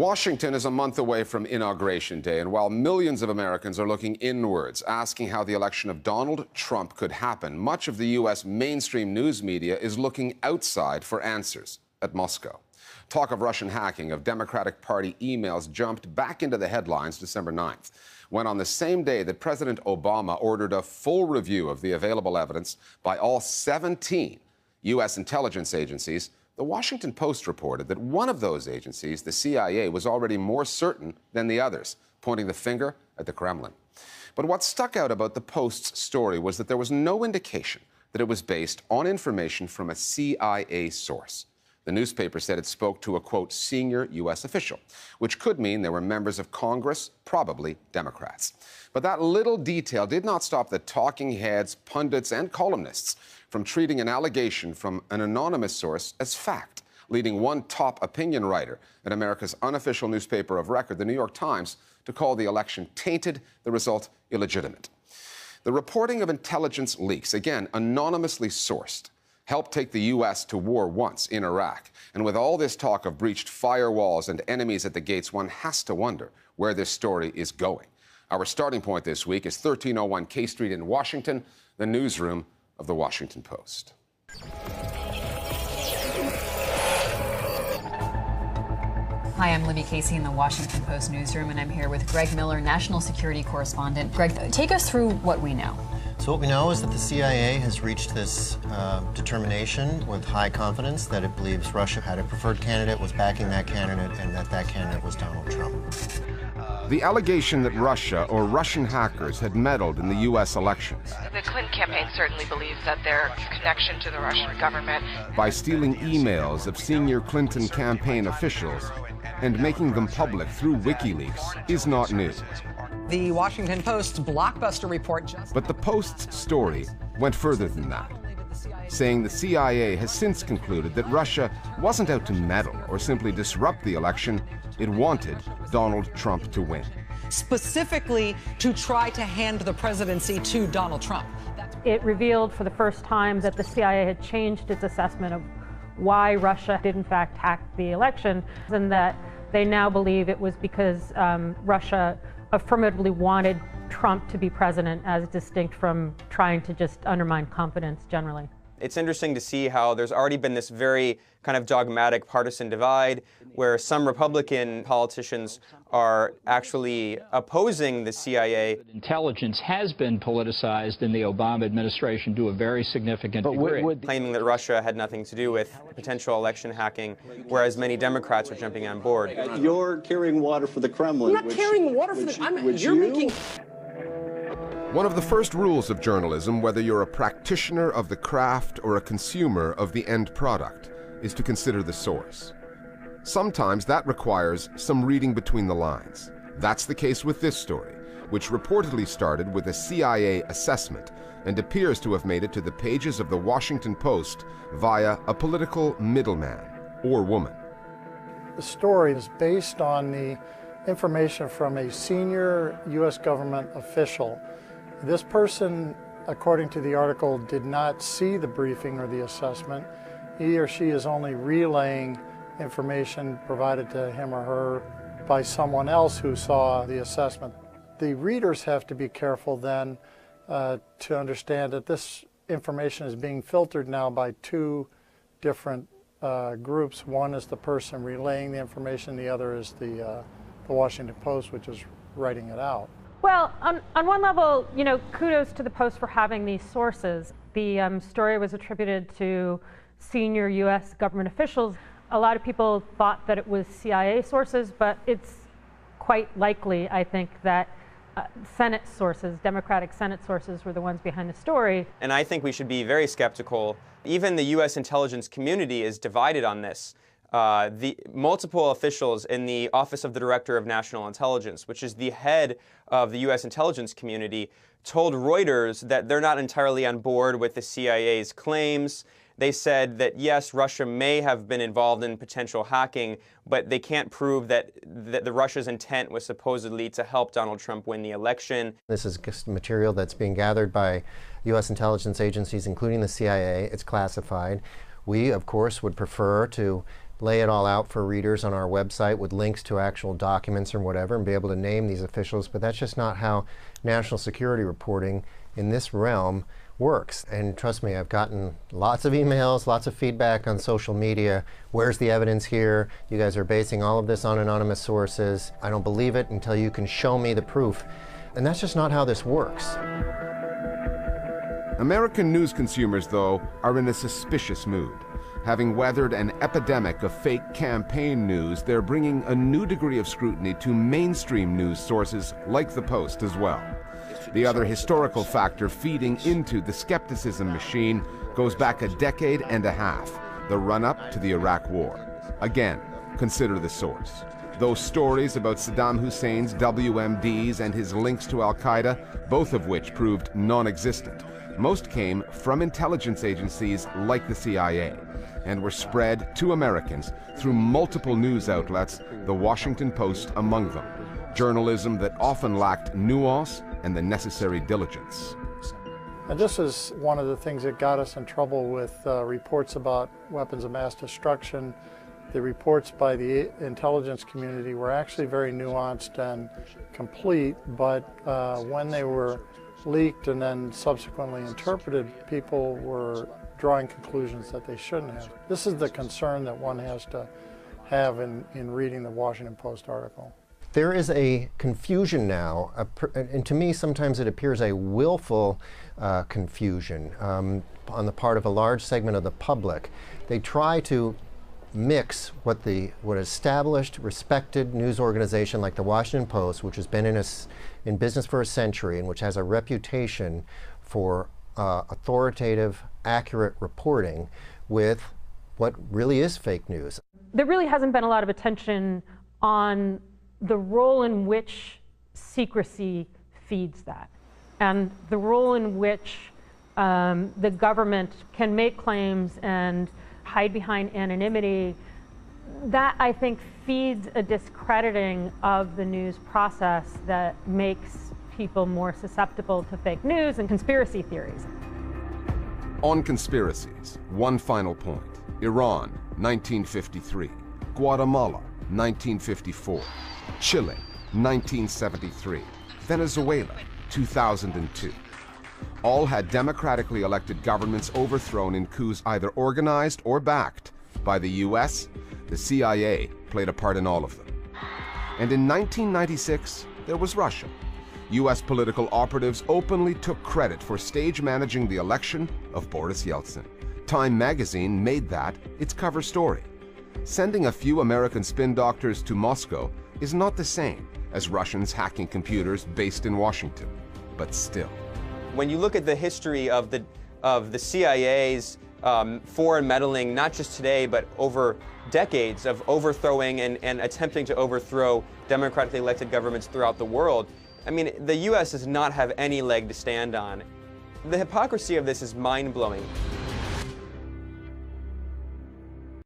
Washington is a month away from Inauguration Day, and while millions of Americans are looking inwards, asking how the election of Donald Trump could happen, much of the U.S. mainstream news media is looking outside for answers at Moscow. Talk of Russian hacking of Democratic Party emails jumped back into the headlines December 9th, when on the same day that President Obama ordered a full review of the available evidence by all 17 U.S. intelligence agencies, the Washington Post reported that one of those agencies, the CIA, was already more certain than the others, pointing the finger at the Kremlin. But what stuck out about the Post's story was that there was no indication that it was based on information from a CIA source. The newspaper said it spoke to a, quote, senior U.S. official, which could mean there were members of Congress, probably Democrats. But that little detail did not stop the talking heads, pundits, and columnists from treating an allegation from an anonymous source as fact, leading one top opinion writer at America's unofficial newspaper of record, the New York Times, to call the election tainted, the result illegitimate. The reporting of intelligence leaks, again, anonymously sourced, helped take the U.S. to war once in Iraq. And with all this talk of breached firewalls and enemies at the gates, one has to wonder where this story is going. Our starting point this week is 1301 K Street in Washington, the newsroom of the Washington Post. Hi, I'm Libby Casey in the Washington Post newsroom, and I'm here with Greg Miller, national security correspondent. Greg, take us through what we know. So what we know is that the CIA has reached this determination with high confidence that it believes Russia had a preferred candidate, was backing that candidate, and that that candidate was Donald Trump. The allegation that Russia or Russian hackers had meddled in the U.S. elections. The Clinton campaign certainly believes that their connection to the Russian government. By stealing emails of senior Clinton campaign officials and making them public through WikiLeaks is not new. The Washington Post's blockbuster report just... But the Post's story went further than that, saying the CIA has since concluded that Russia wasn't out to meddle or simply disrupt the election. It wanted Donald Trump to win. Specifically to try to hand the presidency to Donald Trump. It revealed for the first time that the CIA had changed its assessment of why Russia did in fact hack the election, and that they now believe it was because Russia affirmatively wanted Trump to be president, as distinct from trying to just undermine confidence generally. It's interesting to see how there's already been this very kind of dogmatic partisan divide where some Republican politicians are actually opposing the CIA. Intelligence has been politicized in the Obama administration to a very significant degree. Claiming that Russia had nothing to do with potential election hacking, whereas many Democrats are jumping on board. You're carrying water for the Kremlin. I'm not carrying water for the... You're making... One of the first rules of journalism, whether you're a practitioner of the craft or a consumer of the end product, is to consider the source. Sometimes that requires some reading between the lines. That's the case with this story, which reportedly started with a CIA assessment and appears to have made it to the pages of the Washington Post via a political middleman or woman. The story is based on the information from a senior U.S. government official. This person, according to the article, did not see the briefing or the assessment. He or she is only relaying information provided to him or her by someone else who saw the assessment. The readers have to be careful then to understand that this information is being filtered now by two different groups. One is the person relaying the information, the other is the Washington Post, which is writing it out. Well, on one level, you know, kudos to the Post for having these sources. The story was attributed to senior U.S. government officials. A lot of people thought that it was CIA sources, but it's quite likely, I think, that Senate sources, Democratic Senate sources, were the ones behind the story. And I think we should be very skeptical. Even the U.S. intelligence community is divided on this. The multiple officials in the Office of the Director of National Intelligence, which is the head of the U.S. intelligence community, told Reuters that they're not entirely on board with the CIA's claims. They said that, yes, Russia may have been involved in potential hacking, but they can't prove that the Russia's intent was supposedly to help Donald Trump win the election. This is material that's being gathered by U.S. intelligence agencies, including the CIA. It's classified. We, of course, would prefer to lay it all out for readers on our website with links to actual documents or whatever and be able to name these officials, but that's just not how national security reporting in this realm works. And trust me, I've gotten lots of emails, lots of feedback on social media. Where's the evidence here? You guys are basing all of this on anonymous sources. I don't believe it until you can show me the proof. And that's just not how this works. American news consumers, though, are in a suspicious mood. Having weathered an epidemic of fake campaign news, they're bringing a new degree of scrutiny to mainstream news sources like the Post as well. The other historical factor feeding into the skepticism machine goes back a decade and a half, the run-up to the Iraq War. Again, consider the source. Those stories about Saddam Hussein's WMDs and his links to al-Qaeda, both of which proved non-existent, most came from intelligence agencies like the CIA and were spread to Americans through multiple news outlets, the Washington Post among them. Journalism that often lacked nuance and the necessary diligence. And this is one of the things that got us in trouble with reports about weapons of mass destruction. The reports by the intelligence community were actually very nuanced and complete, but when they were leaked and then subsequently interpreted, people were drawing conclusions that they shouldn't have. This is the concern that one has to have in reading the Washington Post article. There is a confusion now, and to me sometimes it appears a willful confusion on the part of a large segment of the public. They try to mix what established, respected news organization like the Washington Post, which has been in business for a century and which has a reputation for authoritative, accurate reporting, with what really is fake news. There really hasn't been a lot of attention on the role in which secrecy feeds that, and the role in which the government can make claims and hide behind anonymity. That, I think, feeds a discrediting of the news process that makes people more susceptible to fake news and conspiracy theories. On conspiracies, one final point. Iran, 1953. Guatemala, 1954. Chile, 1973. Venezuela, 2002. All had democratically elected governments overthrown in coups either organized or backed by the US. The CIA played a part in all of them. And in 1996, there was Russia. US political operatives openly took credit for stage managing the election of Boris Yeltsin. Time magazine made that its cover story. Sending a few American spin doctors to Moscow is not the same as Russians hacking computers based in Washington, but still. When you look at the history of the CIA's foreign meddling, not just today, but over decades of overthrowing and attempting to overthrow democratically elected governments throughout the world, I mean, the U.S. does not have any leg to stand on. The hypocrisy of this is mind-blowing.